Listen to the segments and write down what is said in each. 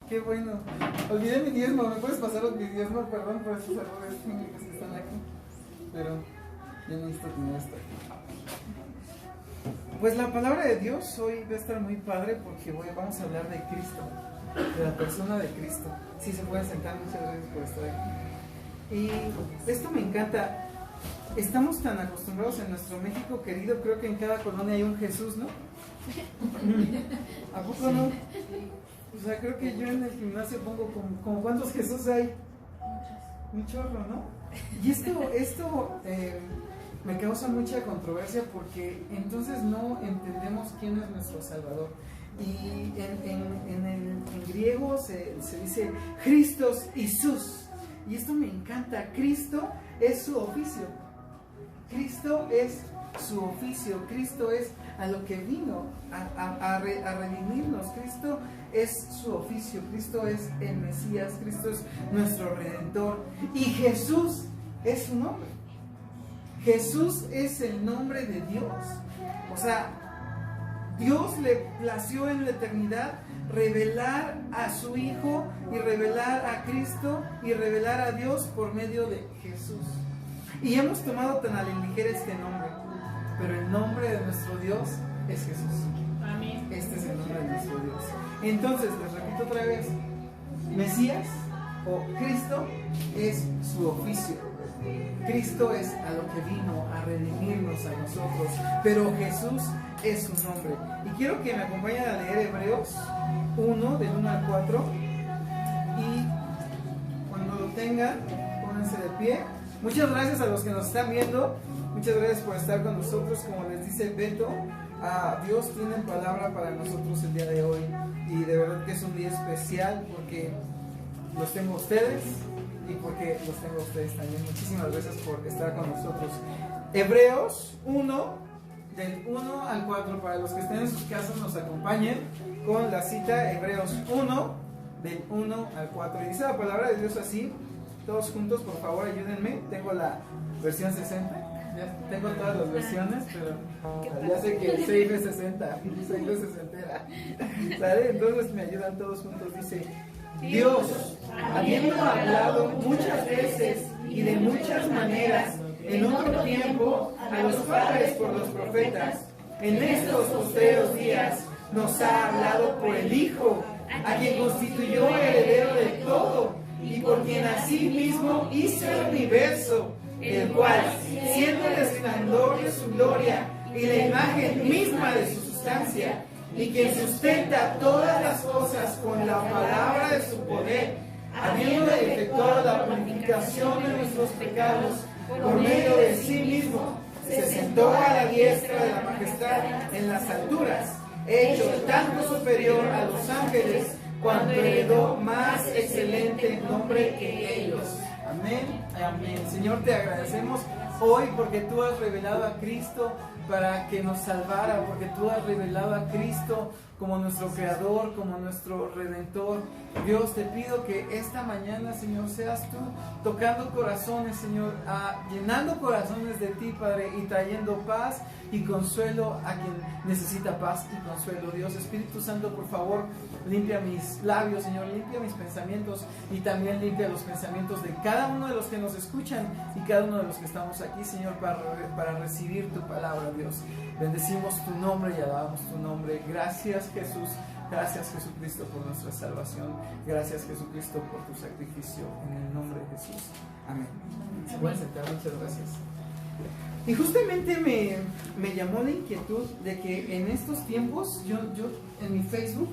Qué bueno. Olvidé mi diezmo. ¿Me puedes pasar mi diezmo? Perdón por estos errores técnicos que están aquí. Pero yo necesito tener esto aquí. Pues la palabra de Dios hoy va a estar muy padre porque vamos a hablar de Cristo, de la persona de Cristo. Sí, se pueden sentar, muchas gracias por estar aquí. Y esto me encanta. Estamos tan acostumbrados en nuestro México querido, creo que en cada colonia hay un Jesús, ¿no? ¿A poco no? O sea, creo que yo en el gimnasio pongo como ¿cuántos Jesús hay? Un chorro, ¿no? Y esto me causa mucha controversia porque entonces no entendemos quién es nuestro Salvador. Y en griego se dice Christos Isus. Y esto me encanta. Cristo es su oficio. Cristo es su oficio. Cristo es a lo que vino a redimirnos. Cristo es su oficio. Cristo es el Mesías. Cristo es nuestro Redentor. Y Jesús es su nombre. Jesús es el nombre de Dios. O sea, Dios le plació en la eternidad revelar a su Hijo y revelar a Cristo y revelar a Dios por medio de Jesús. Y hemos tomado tan a la ligera este nombre, pero el nombre de nuestro Dios es Jesús. Amén. Este es el nombre de nuestro Dios. Entonces, les repito otra vez, Mesías o Cristo es su oficio. Cristo es a lo que vino a redimirnos a nosotros, pero Jesús es su nombre. Y quiero que me acompañen a leer Hebreos 1, del 1 al 4. Y cuando lo tengan, pónganse de pie. Muchas gracias a los que nos están viendo. Muchas gracias por estar con nosotros. Como les dice Beto, Dios tiene palabra para nosotros el día de hoy. Y de verdad que es un día especial porque los tengo a ustedes y porque los tengo a ustedes también. Muchísimas gracias por estar con nosotros. Hebreos 1, del 1 al 4. Para los que estén en sus casas, nos acompañen con la cita. Hebreos 1, del 1 al 4. Y dice la palabra de Dios así. Todos juntos, por favor, ayúdenme. Tengo la versión 60. Ya tengo todas las versiones, pero ya sé que el 6 es 60. 6 es 60. ¿Sale? Entonces me ayudan todos juntos. Dice: Dios, habiendo hablado muchas veces y de muchas maneras en otro tiempo a los padres por los profetas, en estos postreros días nos ha hablado por el Hijo, a quien constituyó heredero de todo y por quien asimismo hizo el universo, el cual, siendo el resplandor de su gloria y la imagen misma de su sustancia, y quien sustenta todas las cosas con la palabra de su poder, habiendo efectuado la purificación de nuestros pecados por medio de sí mismo, se sentó a la diestra de la majestad en las alturas, hecho tanto superior a los ángeles, cuanto heredó más excelente nombre que ellos. Amén, amén. Señor, te agradecemos hoy porque tú has revelado a Cristo para que nos salvara, porque tú has revelado a Cristo como nuestro Creador, como nuestro Redentor. Dios, te pido que esta mañana, Señor, seas tú tocando corazones, Señor, llenando corazones de ti, Padre, y trayendo paz y consuelo a quien necesita paz y consuelo. Dios, Espíritu Santo, por favor, limpia mis labios, Señor, limpia mis pensamientos y también limpia los pensamientos de cada uno de los que nos escuchan y cada uno de los que estamos aquí, Señor, para recibir tu palabra, Dios. Bendecimos tu nombre y alabamos tu nombre. Gracias, Jesús. Gracias, Jesucristo, por nuestra salvación. Gracias, Jesucristo, por tu sacrificio. En el nombre de Jesús. Amén. Se pueden sentar, muchas gracias. Y justamente me llamó la inquietud de que en estos tiempos, yo en mi Facebook,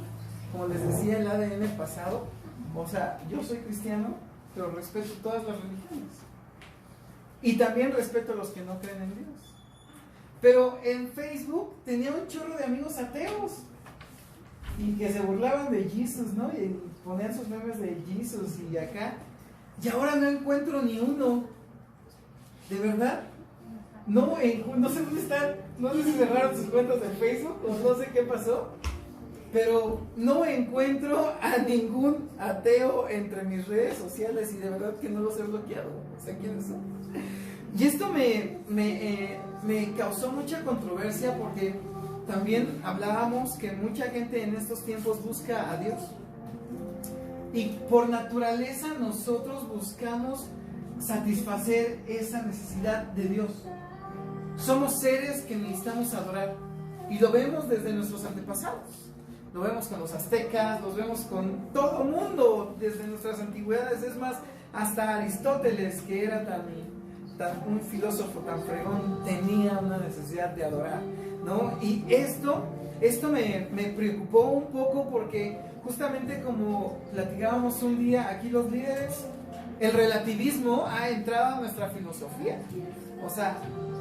como les decía el ADN pasado, o sea, yo soy cristiano, pero respeto todas las religiones. Y también respeto a los que no creen en Dios. Pero en Facebook tenía un chorro de amigos ateos y que se burlaban de Jesús, ¿no? Y ponían sus memes de Jesús y acá. Y ahora no encuentro ni uno. ¿De verdad? No sé dónde están. No sé si cerraron sus cuentas de Facebook o no sé qué pasó. Pero no encuentro a ningún ateo entre mis redes sociales y de verdad que no los he bloqueado. O sea, ¿quiénes son? Y esto me causó mucha controversia porque también hablábamos que mucha gente en estos tiempos busca a Dios. Y por naturaleza nosotros buscamos satisfacer esa necesidad de Dios. Somos seres que necesitamos adorar. Y lo vemos desde nuestros antepasados. Lo vemos con los aztecas, lo vemos con todo el mundo desde nuestras antigüedades. Es más, hasta Aristóteles, que era un filósofo tan fregón, tenía una necesidad de adorar, ¿no? Y esto me preocupó un poco porque justamente como platicábamos un día aquí los líderes, el relativismo ha entrado a nuestra filosofía. O sea,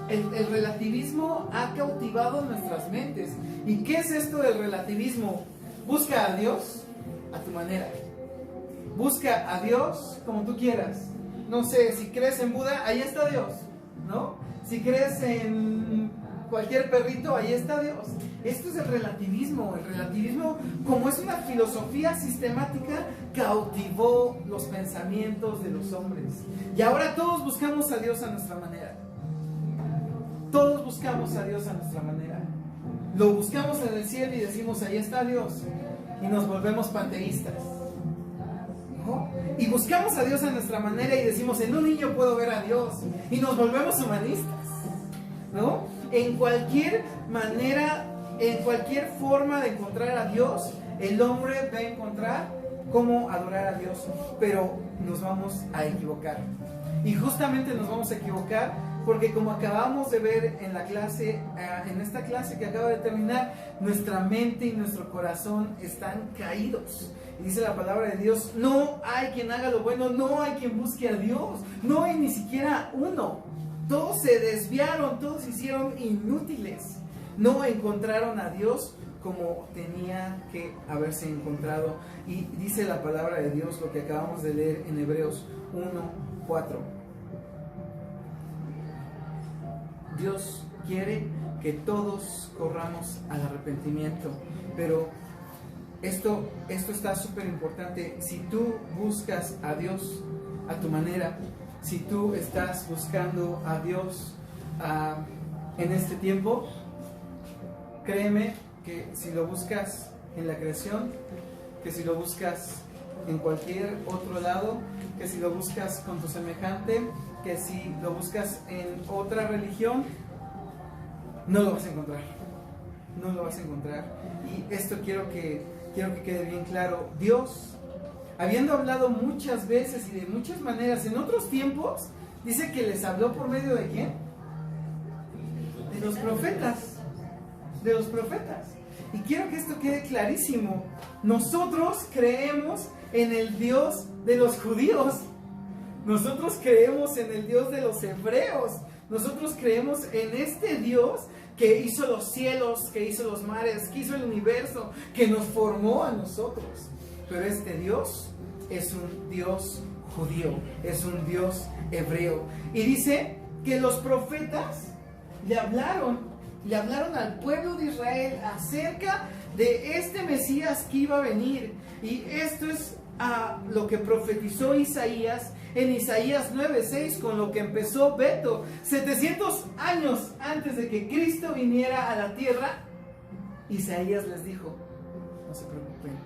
el relativismo ha cautivado nuestras mentes. ¿Y qué es esto del relativismo? Busca a Dios a tu manera. Busca a Dios como tú quieras. No sé, si crees en Buda, ahí está Dios, ¿no? Si crees en cualquier perrito, ahí está Dios. Esto es el relativismo. El relativismo, como es una filosofía sistemática, cautivó los pensamientos de los hombres. Y ahora todos buscamos a Dios a nuestra manera. Todos buscamos a Dios a nuestra manera. Lo buscamos en el cielo y decimos, ahí está Dios. Y nos volvemos panteístas, ¿no? Y buscamos a Dios a nuestra manera y decimos, en un niño puedo ver a Dios. Y nos volvemos humanistas, ¿no? En cualquier manera, en cualquier forma de encontrar a Dios, el hombre va a encontrar cómo adorar a Dios. Pero nos vamos a equivocar. Y justamente nos vamos a equivocar porque, como acabamos de ver en la clase, en esta clase que acaba de terminar, nuestra mente y nuestro corazón están caídos. Y dice la palabra de Dios, no hay quien haga lo bueno, no hay quien busque a Dios, no hay ni siquiera uno. Todos se desviaron, todos se hicieron inútiles. No encontraron a Dios como tenía que haberse encontrado. Y dice la palabra de Dios lo que acabamos de leer en Hebreos 1:4. Dios quiere que todos corramos al arrepentimiento, pero esto está súper importante. Si tú buscas a Dios a tu manera, si tú estás buscando a Dios en este tiempo, créeme que si lo buscas en la creación, que si lo buscas en cualquier otro lado, que si lo buscas con tu semejante, que si lo buscas en otra religión, no lo vas a encontrar. No lo vas a encontrar. Y esto quiero que quede bien claro. Dios, habiendo hablado muchas veces y de muchas maneras en otros tiempos, dice que les habló por medio de ¿quién? De los profetas. De los profetas. Y quiero que esto quede clarísimo. Nosotros creemos en el Dios de los judíos. Nosotros creemos en el Dios de los hebreos. Nosotros creemos en este Dios que hizo los cielos, que hizo los mares, que hizo el universo, que nos formó a nosotros. Pero este Dios es un Dios judío, es un Dios hebreo. Y dice que los profetas le hablaron al pueblo de Israel acerca de este Mesías que iba a venir. Y esto es lo que profetizó Isaías en Isaías 9:6, con lo que empezó Beto. 700 años antes de que Cristo viniera a la tierra, Isaías les dijo, no se preocupen,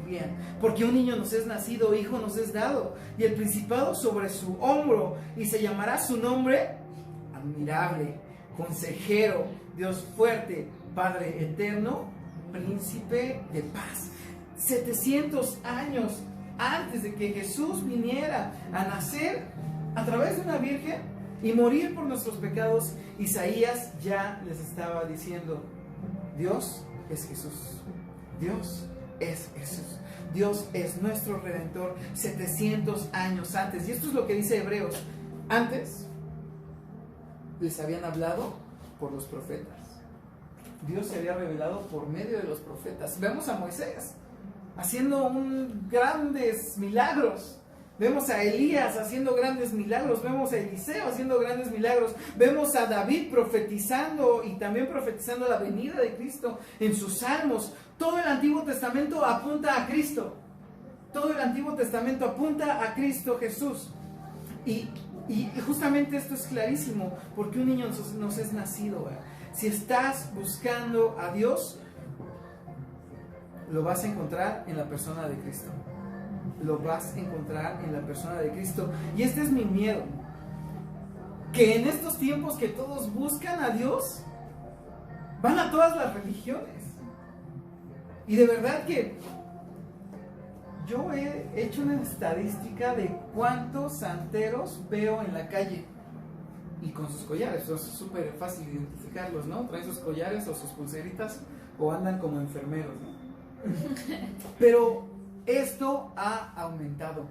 bien, porque un niño nos es nacido, hijo nos es dado, y el principado sobre su hombro, y se llamará su nombre admirable, consejero, Dios fuerte, Padre eterno, príncipe de paz. 700 años antes de que Jesús viniera a nacer a través de una virgen y morir por nuestros pecados, Isaías ya les estaba diciendo, Dios es Jesús, Dios es Jesús, Dios es nuestro Redentor 700 años antes. Y esto es lo que dice Hebreos. Antes les habían hablado por los profetas. Dios se había revelado por medio de los profetas. Vemos a Moisés haciendo grandes milagros. Vemos a Elías haciendo grandes milagros. Vemos a Eliseo haciendo grandes milagros. Vemos a David profetizando y también profetizando la venida de Cristo en sus salmos. Todo el Antiguo Testamento apunta a Cristo. Todo el Antiguo Testamento apunta a Cristo Jesús. Y justamente esto es clarísimo, porque un niño nos es nacido. Si estás buscando a Dios, lo vas a encontrar en la persona de Cristo. lo vas a encontrar en la persona de Cristo. Y este es mi miedo, que en estos tiempos que todos buscan a Dios, van a todas las religiones. Y de verdad que yo he hecho una estadística de cuántos santeros veo en la calle. Y con sus collares, es súper fácil identificarlos, ¿no? Traen sus collares o sus pulseritas o andan como enfermeros, ¿no? Pero esto ha aumentado,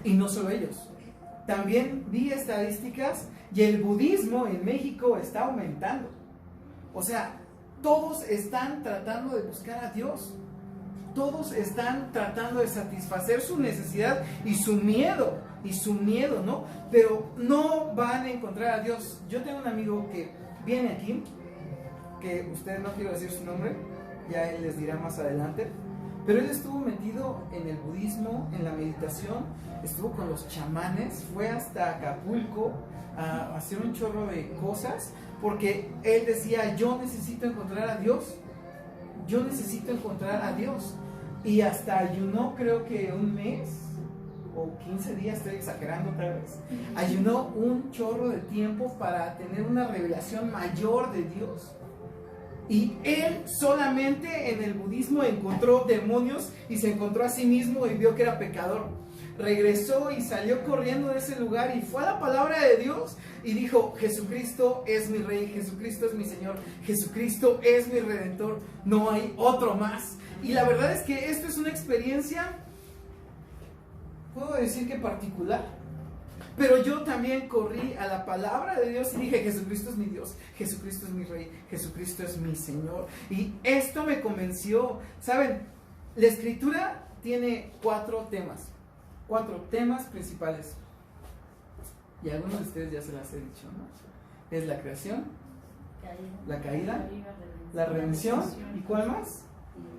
y no solo ellos. También vi estadísticas y el budismo en México está aumentando. O sea, todos están tratando de buscar a Dios. Todos están tratando de satisfacer su necesidad y su miedo, ¿no? Pero no van a encontrar a Dios. Yo tengo un amigo que viene aquí, que ustedes no quiero decir su nombre, ya él les dirá más adelante, pero él estuvo metido en el budismo, en la meditación, estuvo con los chamanes, fue hasta Acapulco a hacer un chorro de cosas, porque él decía, yo necesito encontrar a Dios. Y hasta ayunó, creo que un mes o 15 días, estoy exagerando tal vez, ayunó un chorro de tiempo para tener una revelación mayor de Dios. Y él solamente en el budismo encontró demonios y se encontró a sí mismo y vio que era pecador. Regresó y salió corriendo de ese lugar y fue a la palabra de Dios y dijo, Jesucristo es mi Rey, Jesucristo es mi Señor, Jesucristo es mi Redentor, no hay otro más. Y la verdad es que esto es una experiencia, puedo decir que particular, pero yo también corrí a la palabra de Dios y dije, Jesucristo es mi Dios, Jesucristo es mi Rey, Jesucristo es mi Señor. Y esto me convenció. Saben, la Escritura tiene cuatro temas principales. Y algunos de ustedes ya se las he dicho, ¿no? Es la creación, la caída, la redención, ¿y cuál más?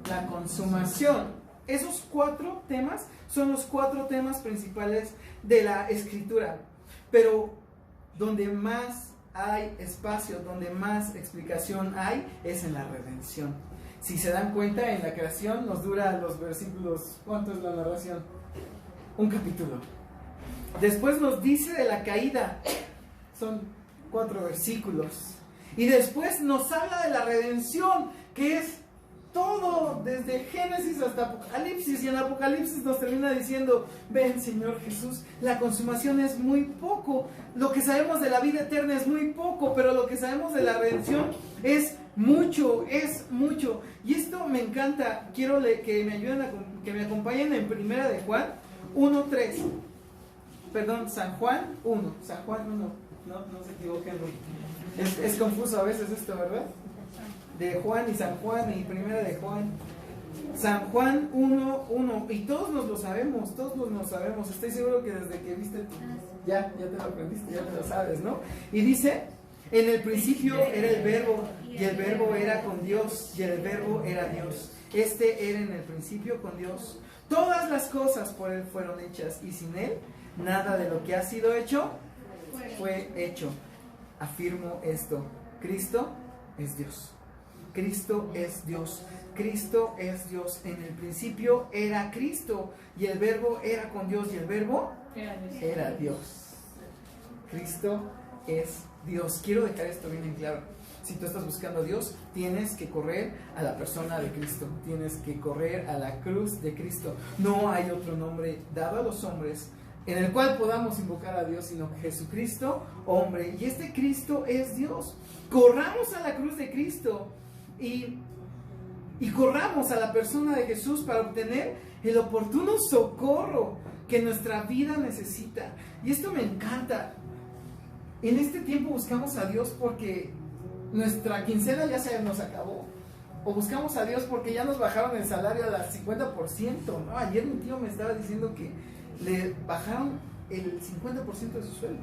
La consumación. Esos cuatro temas son los cuatro temas principales de la Escritura. Pero donde más hay espacio, donde más explicación hay, es en la redención. Si se dan cuenta, en la creación nos dura los versículos, ¿cuánto es la narración? Un capítulo. Después nos dice de la caída, son 4 versículos. Y después nos habla de la redención, que es todo, desde Génesis hasta Apocalipsis. Y en Apocalipsis nos termina diciendo, ven Señor Jesús, la consumación es muy poco. Lo que sabemos de la vida eterna es muy poco, pero lo que sabemos de la redención es mucho, Y esto me encanta. Quiero que me ayuden que me acompañen en Primera de Juan 1:3. Perdón, San Juan 1. No se equivoquen. Es confuso a veces esto, ¿verdad? De Juan y San Juan y Primera de Juan. San Juan 1:1. Y todos nos lo sabemos, Estoy seguro que desde que viste ya te lo aprendiste, ya te lo sabes, ¿no? Y dice, en el principio era el verbo, y el verbo era con Dios, y el verbo era Dios. Este era en el principio con Dios. Todas las cosas por Él fueron hechas, y sin Él, nada de lo que ha sido hecho fue hecho. Afirmo esto: Cristo es Dios. Cristo es Dios. Cristo es Dios. En el principio era Cristo, y el verbo era con Dios, y el verbo era Dios. Cristo es Dios. Quiero dejar esto bien en claro. Si tú estás buscando a Dios, tienes que correr a la persona de Cristo. Tienes que correr a la cruz de Cristo. No hay otro nombre dado a los hombres en el cual podamos invocar a Dios, sino Jesucristo, hombre. Y este Cristo es Dios. Corramos a la cruz de Cristo y corramos a la persona de Jesús para obtener el oportuno socorro que nuestra vida necesita. Y esto me encanta. En este tiempo buscamos a Dios porque nuestra quincena ya se nos acabó, o buscamos a Dios porque ya nos bajaron el salario al 50%, ¿no? Ayer mi tío me estaba diciendo que le bajaron el 50% de su sueldo.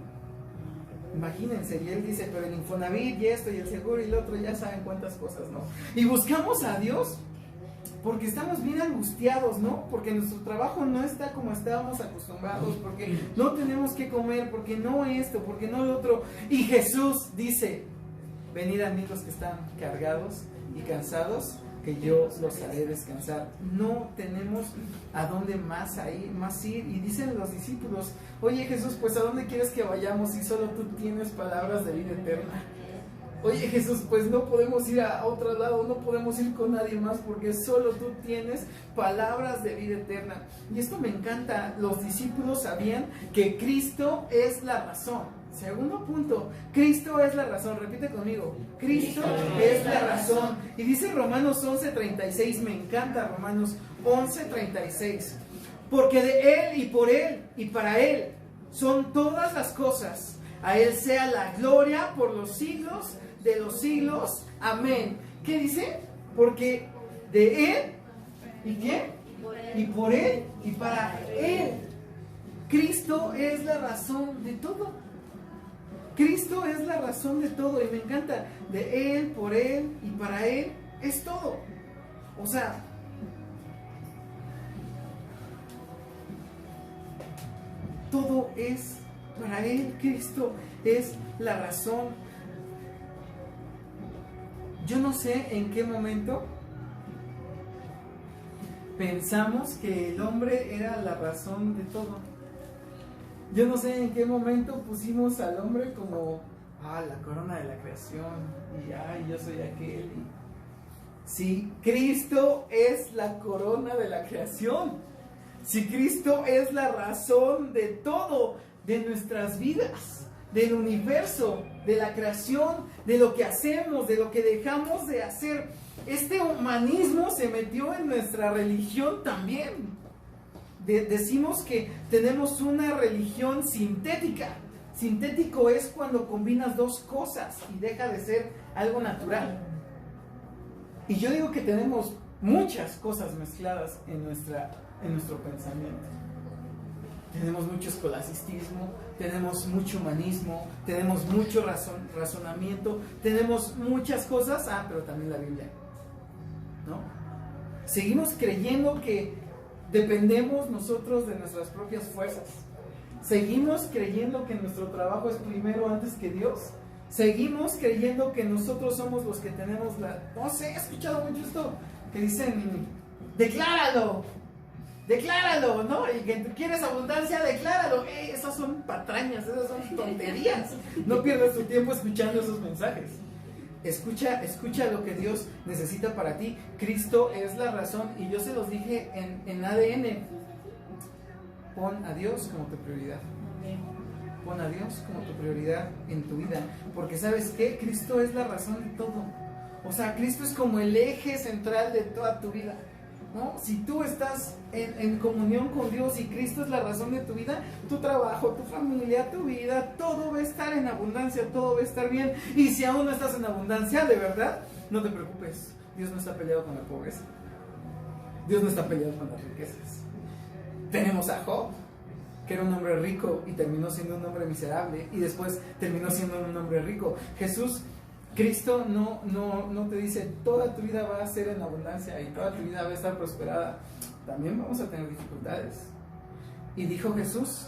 Imagínense, y él dice, pero el Infonavit y esto y el seguro y el otro, ya saben cuántas cosas, ¿no? Y buscamos a Dios porque estamos bien angustiados, ¿no? Porque nuestro trabajo no está como estábamos acostumbrados, porque no tenemos que comer, porque no esto, porque no lo otro. Y Jesús dice, venid a mí los que están cargados y cansados, que yo los haré descansar. No tenemos a dónde más ir. Y dicen los discípulos, oye Jesús, pues ¿a dónde quieres que vayamos si solo tú tienes palabras de vida eterna? Oye Jesús, pues no podemos ir a otro lado, no podemos ir con nadie más porque solo tú tienes palabras de vida eterna. Y esto me encanta, los discípulos sabían que Cristo es la razón. Segundo punto, Cristo es la razón, repite conmigo, Cristo es la razón. Y dice Romanos 11:36, me encanta Romanos 11:36, porque de Él y por Él y para Él son todas las cosas, a Él sea la gloria por los siglos de los siglos, amén. ¿Qué dice? Porque de Él, ¿y qué? Y por Él y para Él. Cristo es la razón de todo. Cristo es la razón de todo y me encanta. De Él, por Él y para Él es todo. O sea, todo es para Él. Cristo es la razón. Yo no sé en qué momento pensamos que el hombre era la razón de todo. Yo no sé en qué momento pusimos al hombre como la corona de la creación y yo soy aquel. Si Cristo es la corona de la creación, si Cristo es la razón de todo, de nuestras vidas, del universo, de la creación, de lo que hacemos, de lo que dejamos de hacer. Este humanismo se metió en nuestra religión también. Decimos que tenemos una religión sintética. Sintético es cuando combinas dos cosas y deja de ser algo natural. Y yo digo que tenemos muchas cosas mezcladas en nuestro pensamiento. Tenemos mucho escolasticismo, tenemos mucho humanismo, tenemos mucho razonamiento, tenemos muchas cosas, pero también la Biblia, ¿no? Seguimos creyendo que dependemos nosotros de nuestras propias fuerzas. Seguimos creyendo que nuestro trabajo es primero antes que Dios. Seguimos creyendo que nosotros somos los que tenemos No sé, he escuchado mucho esto que dicen, decláralo, ¿no? Y que tú quieres abundancia, decláralo. Esas son patrañas, esas son tonterías. No pierdas tu tiempo escuchando esos mensajes. Escucha lo que Dios necesita para ti. Cristo es la razón. Y yo se los dije en ADN. Pon a Dios como tu prioridad. Pon a Dios como tu prioridad en tu vida. Porque ¿sabes qué? Cristo es la razón de todo. O sea, Cristo es como el eje central de toda tu vida, ¿no? Si tú estás en comunión con Dios y Cristo es la razón de tu vida, tu trabajo, tu familia, tu vida, todo va a estar en abundancia, todo va a estar bien. Y si aún no estás en abundancia, de verdad, no te preocupes. Dios no está peleado con la pobreza. Dios no está peleado con las riquezas. Tenemos a Job, que era un hombre rico y terminó siendo un hombre miserable y después terminó siendo un hombre rico. Cristo no te dice toda tu vida va a ser en abundancia y toda tu vida va a estar prosperada. También vamos a tener dificultades. Y dijo Jesús,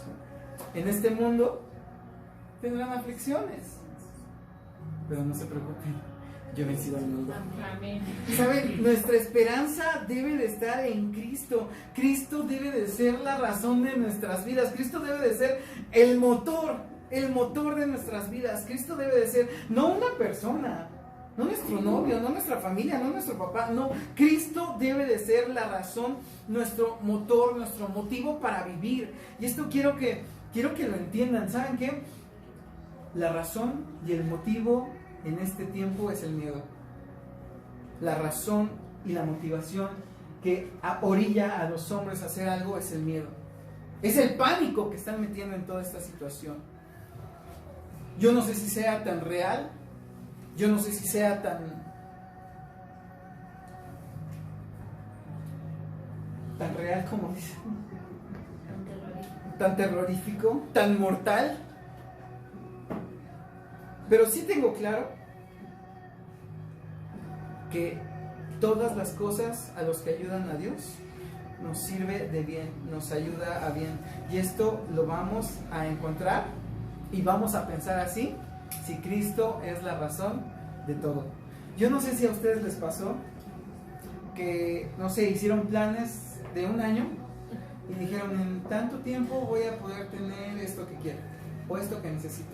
en este mundo tendrán aflicciones, pero no se preocupen, yo he vencido al mundo. ¿Saben? Nuestra esperanza debe de estar en Cristo. Cristo debe de ser la razón de nuestras vidas. Cristo debe de ser el motor de nuestras vidas. Cristo debe de ser, no una persona, no nuestro novio, no nuestra familia, no nuestro papá, no. Cristo debe de ser la razón, nuestro motor, nuestro motivo para vivir. Y esto quiero que lo entiendan. ¿Saben qué? La razón y el motivo en este tiempo es el miedo. La razón y la motivación que orilla a los hombres a hacer algo es el miedo. Es el pánico que están metiendo en toda esta situación. Yo no sé si sea tan real, yo no sé si sea tan real como dicen, tan terrorífico, tan mortal, pero sí tengo claro que todas las cosas a los que ayudan a Dios nos sirve de bien, nos ayuda a bien, y esto lo vamos a encontrar y vamos a pensar así si Cristo es la razón de todo. Yo no sé si a ustedes les pasó, que, no sé, hicieron planes de un año y dijeron, en tanto tiempo voy a poder tener esto que quiero o esto que necesito.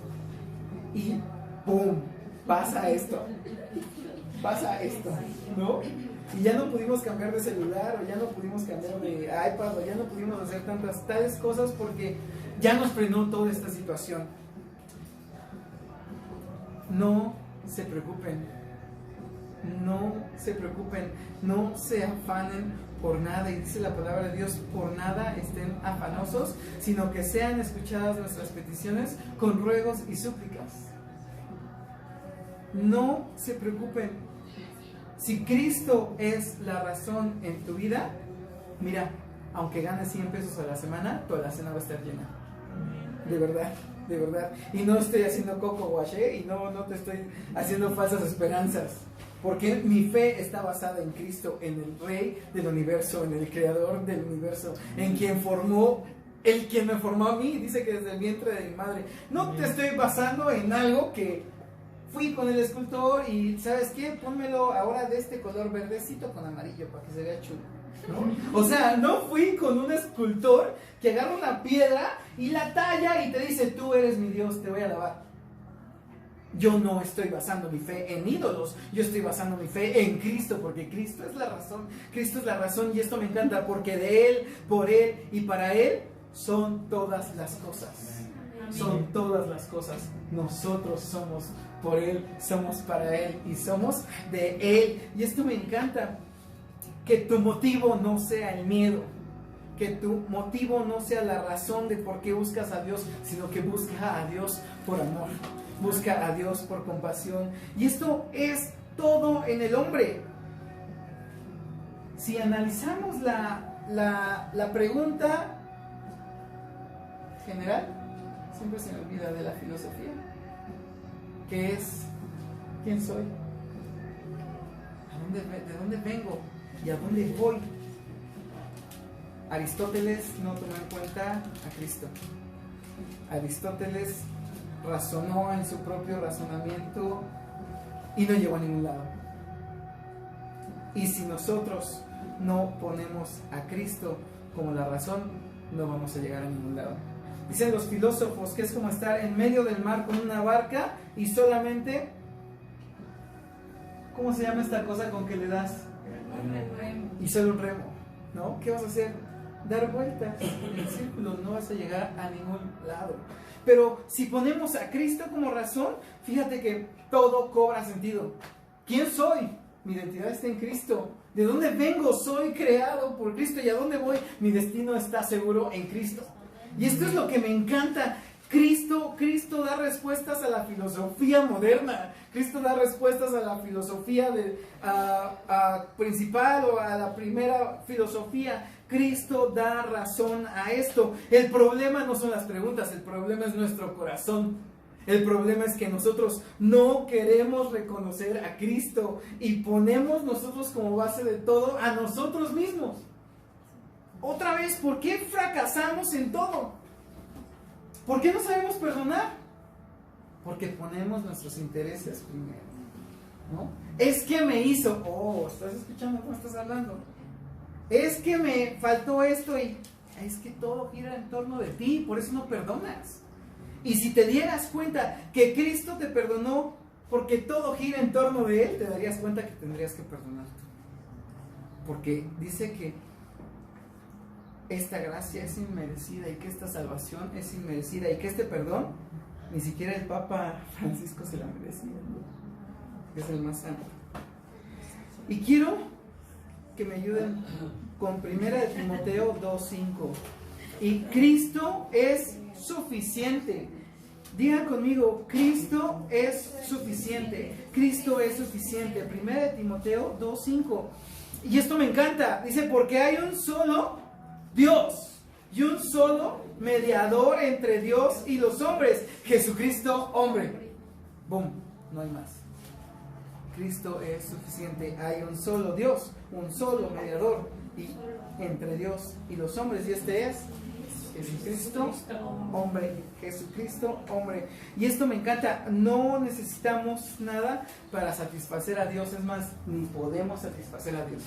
Y ¡pum! Pasa esto, ¿no? Y ya no pudimos cambiar de celular, o ya no pudimos cambiar de iPad, o ya no pudimos hacer tales cosas porque ya nos frenó toda esta situación. No se preocupen, no se preocupen, no se afanen por nada, y dice la palabra de Dios, por nada estén afanosos, sino que sean escuchadas nuestras peticiones con ruegos y súplicas. No se preocupen. Si Cristo es la razón en tu vida, mira, aunque ganes 100 pesos a la semana, tu alacena va a estar llena. De verdad, de verdad. Y no estoy haciendo coco wash, y no te estoy haciendo falsas esperanzas. Porque mi fe está basada en Cristo, en el Rey del universo, en el Creador del universo, en quien me formó a mí, dice que desde el vientre de mi madre. No te estoy basando en algo que fui con el escultor y, ¿sabes qué? Pónmelo ahora de este color verdecito con amarillo para que se vea chulo, ¿no? O sea, no fui con un escultor que agarra una piedra y la talla y te dice, tú eres mi Dios, te voy a alabar. Yo no estoy basando mi fe en ídolos, yo estoy basando mi fe en Cristo, porque Cristo es la razón. Cristo es la razón, y esto me encanta, porque de Él, por Él y para Él son todas las cosas. Son todas las cosas. Nosotros somos por Él, somos para Él y somos de Él. Y esto me encanta, que tu motivo no sea el miedo, que tu motivo no sea la razón de por qué buscas a Dios, sino que busca a Dios por amor, busca a Dios por compasión. Y esto es todo en el hombre. Si analizamos la pregunta general, siempre se me olvida de la filosofía, que es, ¿quién soy? ¿De dónde vengo? ¿Y a dónde voy? Aristóteles no tomó en cuenta a Cristo. Aristóteles razonó en su propio razonamiento y no llegó a ningún lado. Y si nosotros no ponemos a Cristo como la razón, no vamos a llegar a ningún lado. Dicen los filósofos que es como estar en medio del mar con una barca y solamente, ¿cómo se llama esta cosa con que le das? Y solo un remo, ¿no? ¿Qué vas a hacer? Dar vueltas en el círculo, no vas a llegar a ningún lado. Pero si ponemos a Cristo como razón, fíjate que todo cobra sentido. ¿Quién soy? Mi identidad está en Cristo. ¿De dónde vengo? Soy creado por Cristo. ¿Y a dónde voy? Mi destino está seguro en Cristo. Y esto es lo que me encanta. Cristo da respuestas a la filosofía moderna. Cristo da respuestas a la filosofía principal o a la primera filosofía. Cristo da razón a esto. El problema no son las preguntas, el problema es nuestro corazón. El problema es que nosotros no queremos reconocer a Cristo y ponemos nosotros como base de todo a nosotros mismos. Otra vez, ¿por qué fracasamos en todo? ¿Por qué no sabemos perdonar? Porque ponemos nuestros intereses primero, ¿no? Es que me hizo, ¿estás escuchando cómo estás hablando? Es que me faltó esto y es que todo gira en torno de ti, por eso no perdonas. Y si te dieras cuenta que Cristo te perdonó porque todo gira en torno de Él, te darías cuenta que tendrías que perdonar tú. Porque dice que esta gracia es inmerecida y que esta salvación es inmerecida y que este perdón, ni siquiera el Papa Francisco se la merecía, ¿no? Es el más santo. Y quiero que me ayuden con 1 Timoteo 2:5. Y Cristo es suficiente. Digan conmigo, Cristo es suficiente. Cristo es suficiente. 1 Timoteo 2:5. Y esto me encanta. Dice, porque hay un solo Dios y un solo mediador entre Dios y los hombres, Jesucristo hombre. Boom, no hay más. Cristo es suficiente. Hay un solo Dios, un solo mediador entre Dios y los hombres, y este es Jesucristo hombre. Jesucristo hombre. Y esto me encanta. No necesitamos nada para satisfacer a Dios. Es más, ni podemos satisfacer a Dios.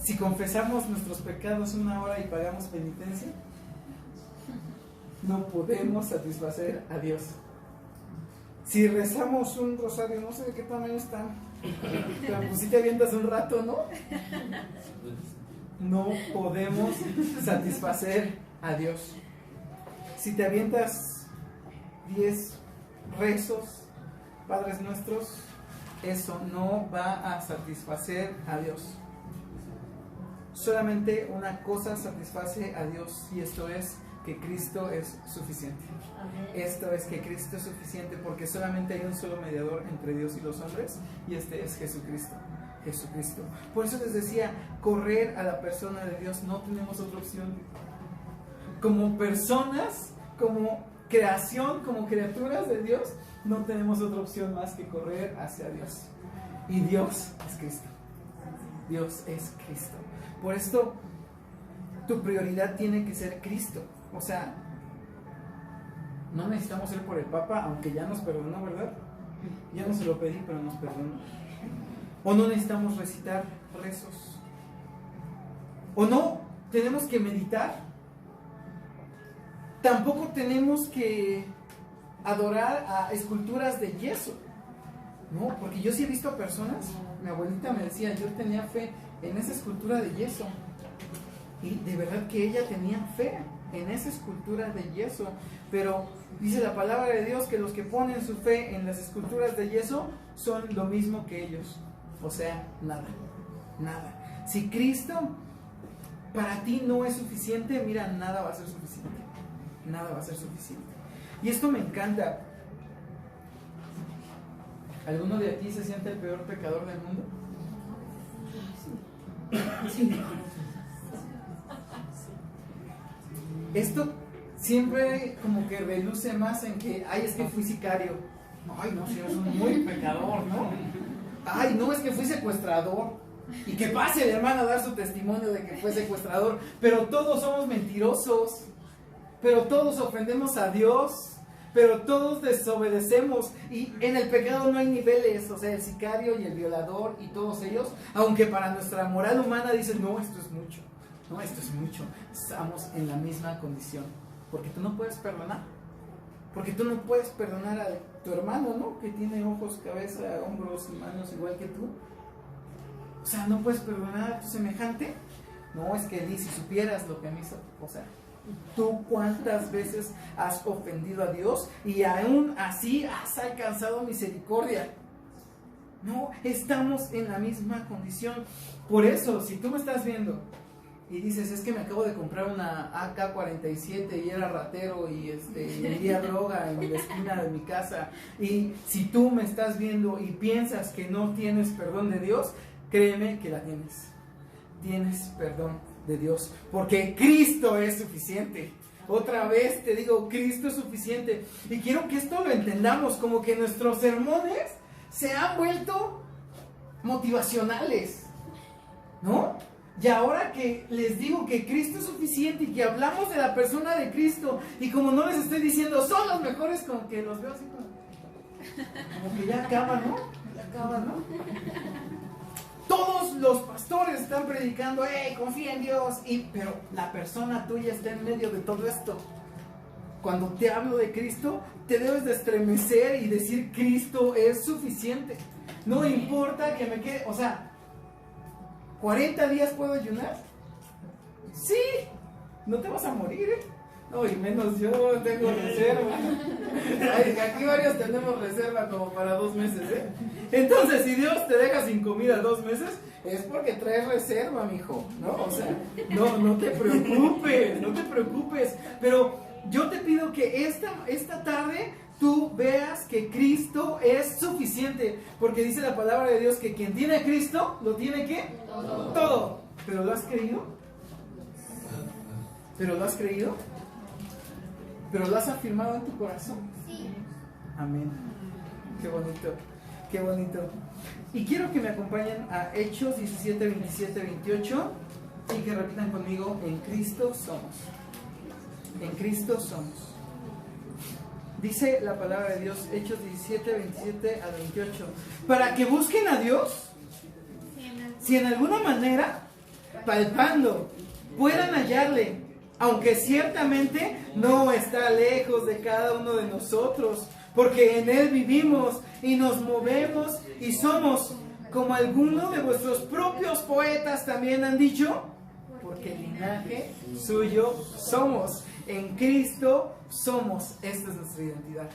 Si confesamos nuestros pecados 1 hora y pagamos penitencia, no podemos satisfacer a Dios. Si rezamos un rosario, no sé de qué tamaño están, pero pues si te avientas un rato, ¿no? No podemos satisfacer a Dios. Si te avientas 10 rezos, Padres Nuestros, eso no va a satisfacer a Dios. Solamente una cosa satisface a Dios, y esto es que Cristo es suficiente. Esto es que Cristo es suficiente, porque solamente hay un solo mediador entre Dios y los hombres, y este es Jesucristo. Jesucristo. Por eso les decía, correr a la persona de Dios, no tenemos otra opción. Como personas, como creación, como criaturas de Dios, no tenemos otra opción más que correr hacia Dios. Y Dios es Cristo. Dios es Cristo. Por esto, tu prioridad tiene que ser Cristo. O sea, no necesitamos ir por el Papa, aunque ya nos perdonó, ¿verdad? Ya no se lo pedí, pero nos perdonó. O no necesitamos recitar rezos. O no tenemos que meditar. Tampoco tenemos que adorar a esculturas de yeso. No, porque yo sí he visto a personas, mi abuelita me decía, yo tenía fe en esa escultura de yeso. Y de verdad que ella tenía fe en esa escultura de yeso. Pero dice la palabra de Dios que los que ponen su fe en las esculturas de yeso son lo mismo que ellos. O sea, nada, nada. Si Cristo para ti no es suficiente, mira, nada va a ser suficiente. Nada va a ser suficiente. Y esto me encanta. ¿Alguno de aquí se siente el peor pecador del mundo? Sí. Esto siempre como que reluce más en que, ay, es que fui sicario. Ay, no, si eres un muy pecador, ¿no? Ay, no, es que fui secuestrador. Y que pase el hermano a dar su testimonio de que fue secuestrador. Pero todos somos mentirosos. Pero todos ofendemos a Dios. Pero todos desobedecemos. Y en el pecado no hay niveles. O sea, el sicario y el violador y todos ellos, aunque para nuestra moral humana dicen, no, esto es mucho. No, esto es mucho. Estamos en la misma condición. Porque tú no puedes perdonar. Porque tú no puedes perdonar a tu hermano, ¿no? Que tiene ojos, cabeza, hombros y manos igual que tú. O sea, ¿no puedes perdonar a tu semejante? No, es que si supieras lo que me hizo. O sea, ¿tú cuántas veces has ofendido a Dios y aún así has alcanzado misericordia? No, estamos en la misma condición. Por eso, si tú me estás viendo y dices, es que me acabo de comprar una AK-47 y era ratero y vendía droga en la esquina de mi casa, y si tú me estás viendo y piensas que no tienes perdón de Dios, créeme que la tienes. Tienes perdón de Dios, porque Cristo es suficiente. Otra vez te digo, Cristo es suficiente. Y quiero que esto lo entendamos, como que nuestros sermones se han vuelto motivacionales, ¿no? Y ahora que les digo que Cristo es suficiente y que hablamos de la persona de Cristo, y como no les estoy diciendo son los mejores, como que los veo así como que ya acaba, ¿no? Ya acaba, ¿no? Todos los pastores están predicando, confía en Dios, pero la persona tuya está en medio de todo esto. Cuando te hablo de Cristo, te debes de estremecer y decir, Cristo es suficiente. No importa que me quede, o sea, 40 días puedo ayunar. Sí, no te vas a morir, No, y menos yo tengo reserva. Ay, aquí varios tenemos reserva como para 2 meses, Entonces, si Dios te deja sin comida 2 meses, es porque traes reserva, mijo, ¿no? O sea, no te preocupes, no te preocupes. Pero yo te pido que esta tarde tú veas que Cristo es suficiente, porque dice la palabra de Dios que quien tiene a Cristo, ¿lo tiene qué? Todo. ¿Pero lo has creído? ¿Pero lo has creído? ¿Pero lo has afirmado en tu corazón? Sí. Amén. Qué bonito, qué bonito. Y quiero que me acompañen a Hechos 17, 27, 28 y que repitan conmigo, en Cristo somos. En Cristo somos. Dice la palabra de Dios, Hechos 17, 27 al 28. Para que busquen a Dios, si en alguna manera palpando, puedan hallarle, aunque ciertamente no está lejos de cada uno de nosotros, porque en Él vivimos y nos movemos y somos, como algunos de vuestros propios poetas también han dicho, porque linaje suyo somos. En Cristo somos. Esta es nuestra identidad.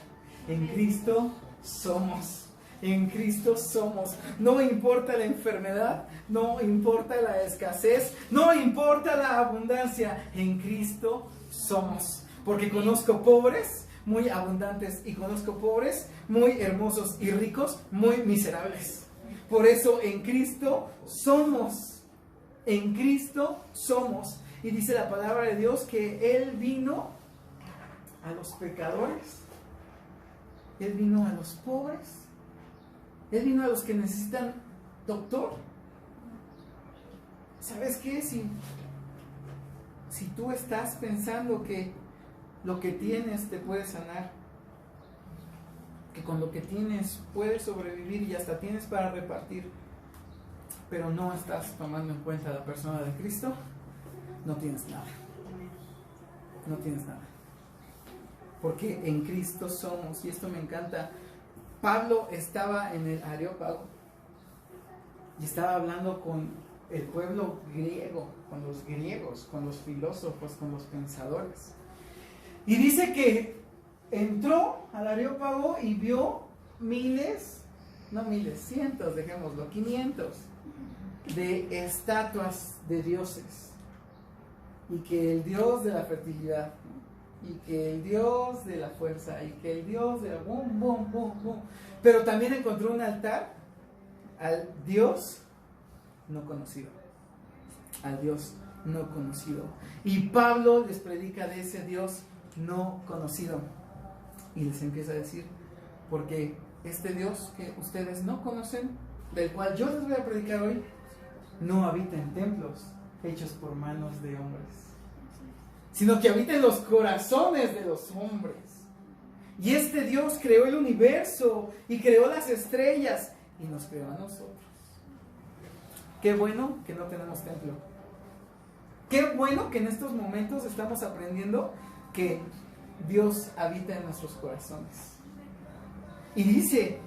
En Cristo somos. En Cristo somos. No importa la enfermedad, no importa la escasez, no importa la abundancia. En Cristo somos. Porque conozco pobres muy abundantes y conozco pobres muy hermosos y ricos muy miserables. Por eso en Cristo somos. En Cristo somos. Y dice la palabra de Dios que Él vino a los pecadores. Él vino a los pobres. Él vino a los que necesitan doctor. ¿Sabes qué? Si tú estás pensando que lo que tienes te puede sanar, que con lo que tienes puedes sobrevivir y hasta tienes para repartir, pero no estás tomando en cuenta a la persona de Cristo, no tienes nada. No tienes nada. Porque en Cristo somos, y esto me encanta. Pablo estaba en el Areópago y estaba hablando con el pueblo griego, con los griegos, con los filósofos, con los pensadores. Y dice que entró al Areópago y vio cientos, dejémoslo, 500 de estatuas de dioses. Y que el dios de la fertilidad, y que el dios de la fuerza, y que el dios de la pero también encontró un altar al Dios no conocido. Al Dios no conocido. Y Pablo les predica de ese Dios no conocido. Y les empieza a decir, porque este Dios que ustedes no conocen, del cual yo les voy a predicar hoy, no habita en templos hechos por manos de hombres, sino que habita en los corazones de los hombres. Y este Dios creó el universo y creó las estrellas y nos creó a nosotros. Qué bueno que no tenemos templo. Qué bueno que en estos momentos estamos aprendiendo que Dios habita en nuestros corazones. Y dice,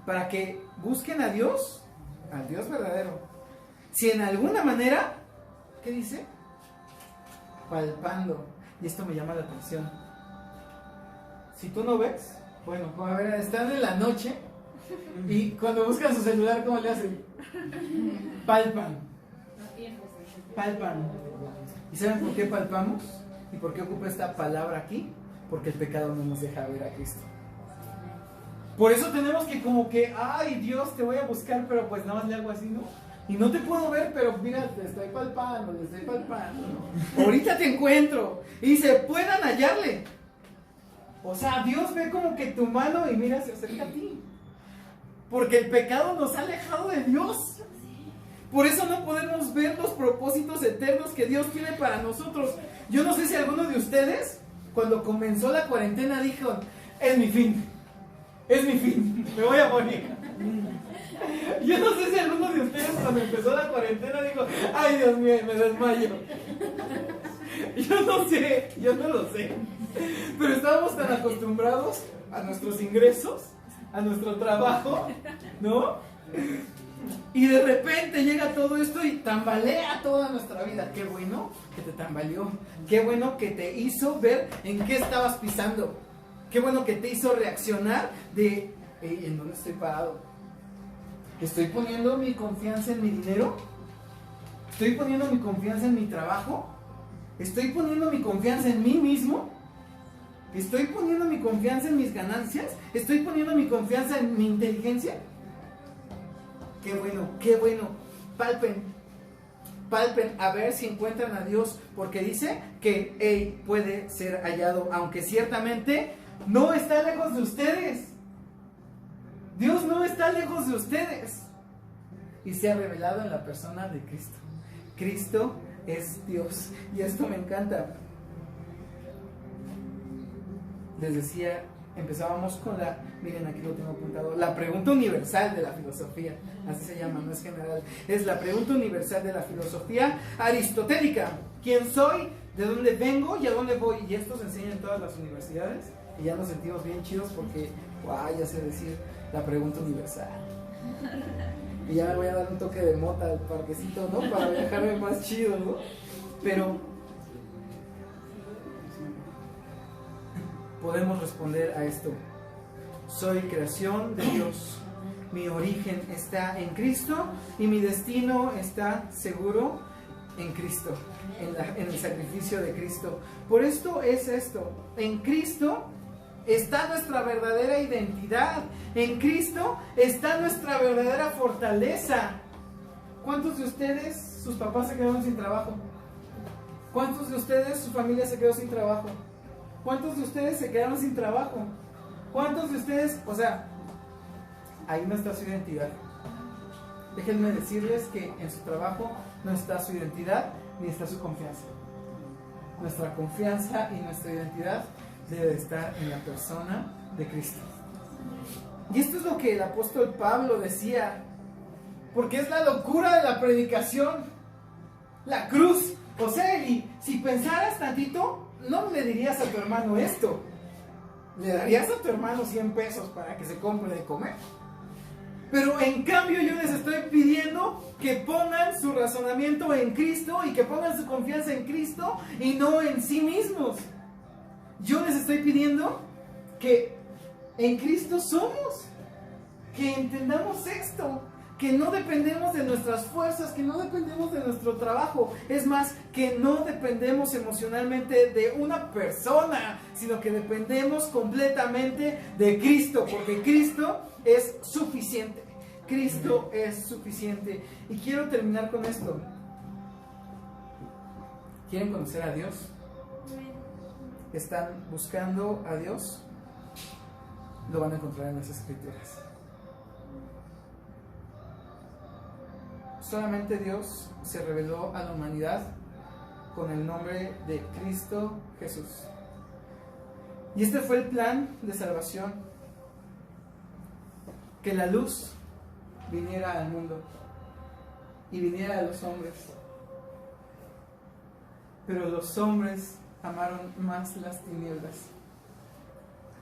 para que busquen a Dios, al Dios verdadero. Si en alguna manera, ¿qué dice? Palpando. Y esto me llama la atención. Si tú no ves, bueno, a ver, están en la noche y cuando buscan su celular, ¿cómo le hacen? Palpan. Palpan. ¿Y saben por qué palpamos? ¿Y por qué ocupa esta palabra aquí? Porque el pecado no nos deja ver a Cristo. Por eso tenemos que como que, ay Dios, te voy a buscar, pero pues nada más le hago así, ¿no? Y no te puedo ver, pero mira, te estoy palpando, ¿no? Ahorita te encuentro. Y se puedan hallarle. O sea, Dios ve como que tu mano y mira, se acerca a ti. Porque el pecado nos ha alejado de Dios. Por eso no podemos ver los propósitos eternos que Dios tiene para nosotros. Yo no sé si alguno de ustedes, cuando comenzó la cuarentena, dijo, es mi fin, me voy a morir. Yo no sé si alguno de ustedes cuando empezó la cuarentena dijo, ay Dios mío, me desmayo. Yo no lo sé. Pero estábamos tan acostumbrados a nuestros ingresos, a nuestro trabajo, ¿no? Y de repente llega todo esto y tambalea toda nuestra vida. Qué bueno que te tambaleó. Qué bueno que te hizo ver en qué estabas pisando. Qué bueno que te hizo reaccionar de, hey, ¿en dónde estoy parado? ¿Estoy poniendo mi confianza en mi dinero? ¿Estoy poniendo mi confianza en mi trabajo? ¿Estoy poniendo mi confianza en mí mismo? ¿Estoy poniendo mi confianza en mis ganancias? ¿Estoy poniendo mi confianza en mi inteligencia? Qué bueno. Palpen a ver si encuentran a Dios, porque dice que Él puede ser hallado, aunque ciertamente no está lejos de ustedes. Dios no está lejos de ustedes. Y se ha revelado en la persona de Cristo. Cristo es Dios. Y esto me encanta. Les decía empezábamos con miren, aquí lo tengo apuntado, la pregunta universal de la filosofía, así se llama, no es general, es la pregunta universal de la filosofía aristotélica: ¿quién soy? ¿De dónde vengo? ¿Y a dónde voy? Y esto se enseña en todas las universidades, y ya nos sentimos bien chidos porque, ya sé decir la pregunta universal. Y ya me voy a dar un toque de mota al parquecito, ¿no? Para viajarme más chido, ¿no? Pero podemos responder a esto: soy creación de Dios, mi origen está en Cristo y mi destino está seguro en Cristo, en el sacrificio de Cristo. Por esto es esto: en Cristo está nuestra verdadera identidad, en Cristo está nuestra verdadera fortaleza. ¿Cuántos de ustedes, sus papás se quedaron sin trabajo? ¿Cuántos de ustedes, su familia se quedó sin trabajo? ¿Cuántos de ustedes se quedaron sin trabajo? ¿Cuántos de ustedes, ahí no está su identidad? Déjenme decirles que en su trabajo no está su identidad ni está su confianza. Nuestra confianza y nuestra identidad debe estar en la persona de Cristo. Y esto es lo que el apóstol Pablo decía, porque es la locura de la predicación, la cruz. O sea, Eli, si pensaras tantito, no le dirías a tu hermano esto. Le darías a tu hermano 100 pesos para que se compre de comer. Pero en cambio yo les estoy pidiendo que pongan su razonamiento en Cristo y que pongan su confianza en Cristo y no en sí mismos. Yo les estoy pidiendo que en Cristo somos, que entendamos esto, que no dependemos de nuestras fuerzas, que no dependemos de nuestro trabajo, es más, que no dependemos emocionalmente de una persona, sino que dependemos completamente de Cristo, porque Cristo es suficiente. Cristo es suficiente. Y quiero terminar con esto. ¿Quieren conocer a Dios? ¿Están buscando a Dios? Lo van a encontrar en las Escrituras. Solamente Dios se reveló a la humanidad con el nombre de Cristo Jesús. Y este fue el plan de salvación: que la luz viniera al mundo y viniera a los hombres. Pero los hombres amaron más las tinieblas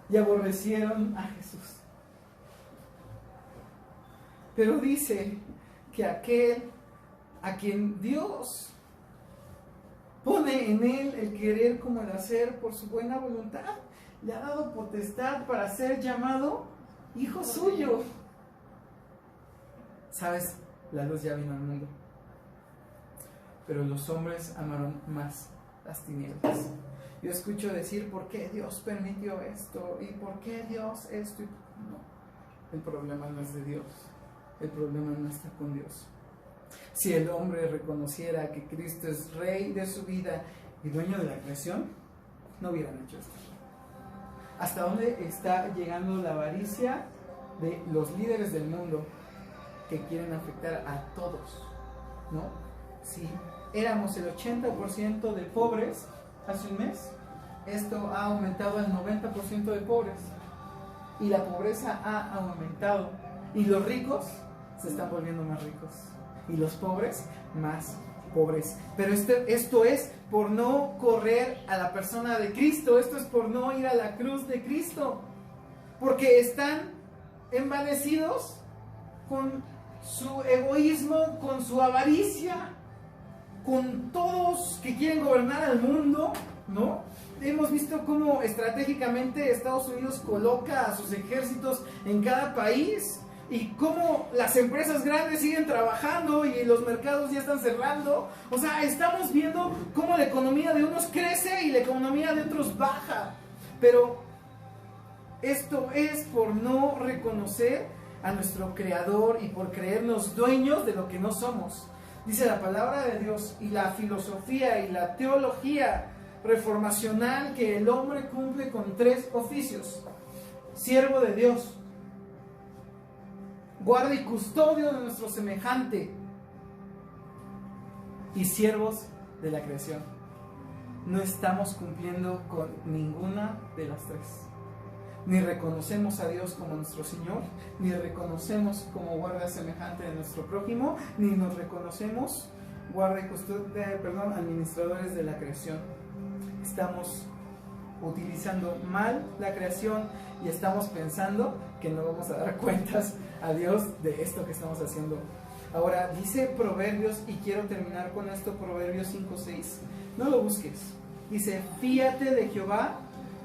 y aborrecieron a Jesús. Pero dice que aquel a quien Dios pone en él el querer como el hacer por su buena voluntad, le ha dado potestad para ser llamado hijo suyo. ¿Sabes? La luz ya vino al mundo, pero los hombres amaron más las tinieblas. Yo escucho decir: ¿por qué Dios permitió esto? ¿Y por qué Dios esto? No, el problema no es de Dios, el problema no está con Dios. Si el hombre reconociera que Cristo es Rey de su vida y dueño de la creación, no hubieran hecho esto. ¿Hasta dónde está llegando la avaricia de los líderes del mundo que quieren afectar a todos? ¿No? Si éramos el 80% de pobres hace un mes, esto ha aumentado al 90% de pobres. Y la pobreza ha aumentado. Y los ricos se están volviendo más ricos. Y los pobres más pobres. Pero esto es por no correr a la persona de Cristo. Esto es por no ir a la cruz de Cristo. Porque están envanecidos con su egoísmo, con su avaricia, con todos que quieren gobernar al mundo, ¿no? Hemos visto cómo estratégicamente Estados Unidos coloca a sus ejércitos en cada país y cómo las empresas grandes siguen trabajando y los mercados ya están cerrando. O sea, estamos viendo cómo la economía de unos crece y la economía de otros baja. Pero esto es por no reconocer a nuestro Creador y por creernos dueños de lo que no somos. Dice la palabra de Dios y la filosofía y la teología reformacional que el hombre cumple con 3 oficios: siervo de Dios, guarda y custodio de nuestro semejante, y siervos de la creación. No estamos cumpliendo con ninguna de las 3. ni reconocemos a Dios como nuestro Señor, ni reconocemos como guarda semejante de nuestro prójimo, ni nos reconocemos guarda y custodia, administradores de la creación. Estamos utilizando mal la creación y estamos pensando que no vamos a dar cuentas a Dios de esto que estamos haciendo. Ahora dice Proverbios, y quiero terminar con esto, Proverbios 5:6. No lo busques. Dice: fíate de Jehová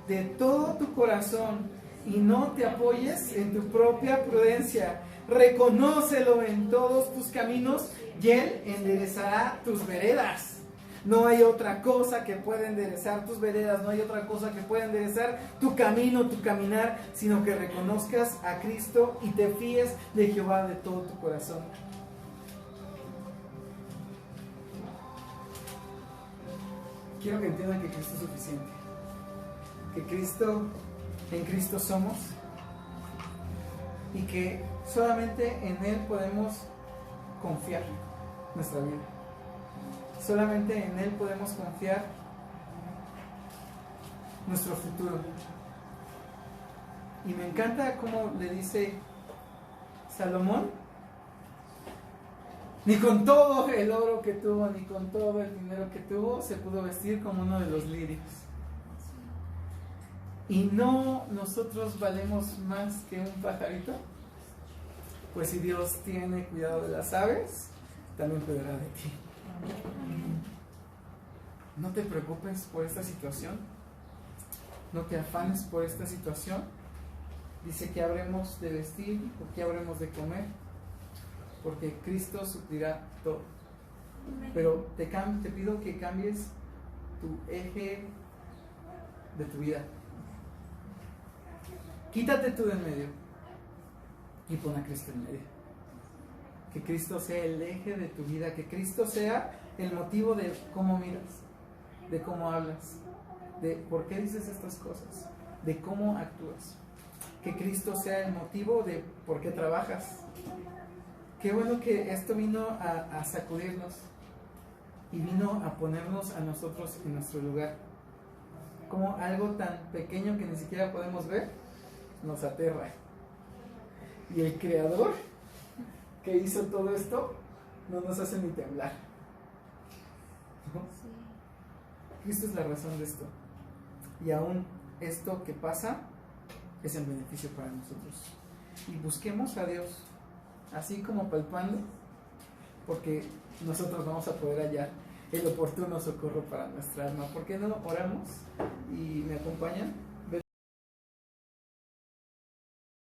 de todo tu corazón y no te apoyes en tu propia prudencia. Reconócelo en todos tus caminos y Él enderezará tus veredas. No hay otra cosa que pueda enderezar tus veredas, no hay otra cosa que pueda enderezar tu camino, tu caminar, sino que reconozcas a Cristo y te fíes de Jehová de todo tu corazón. Quiero que entiendan que Cristo es suficiente, que en Cristo somos y que solamente en Él podemos confiar nuestra vida. Solamente en Él podemos confiar nuestro futuro. Y me encanta cómo le dice Salomón: ni con todo el oro que tuvo, ni con todo el dinero que tuvo, se pudo vestir como uno de los lirios. ¿Y no nosotros valemos más que un pajarito? Pues si Dios tiene cuidado de las aves, también cuidará de ti. No te preocupes por esta situación, no te afanes por esta situación. Dice que habremos de vestir o que habremos de comer, porque Cristo suplirá todo. Pero te pido que cambies tu eje de tu vida. Quítate tú de en medio y pon a Cristo en medio. Que Cristo sea el eje de tu vida, que Cristo sea el motivo de cómo miras, de cómo hablas, de por qué dices estas cosas, de cómo actúas. Que Cristo sea el motivo de por qué trabajas. Qué bueno que esto vino a sacudirnos y vino a ponernos a nosotros en nuestro lugar. Como algo tan pequeño que ni siquiera podemos ver nos aterra. Y el Creador que hizo todo esto no nos hace ni temblar, ¿no? Sí. Cristo es la razón de esto. Y aún esto que pasa es en beneficio para nosotros. Y busquemos a Dios, así como palpando, porque nosotros vamos a poder hallar el oportuno socorro para nuestra alma. ¿Por qué no oramos y me acompañan?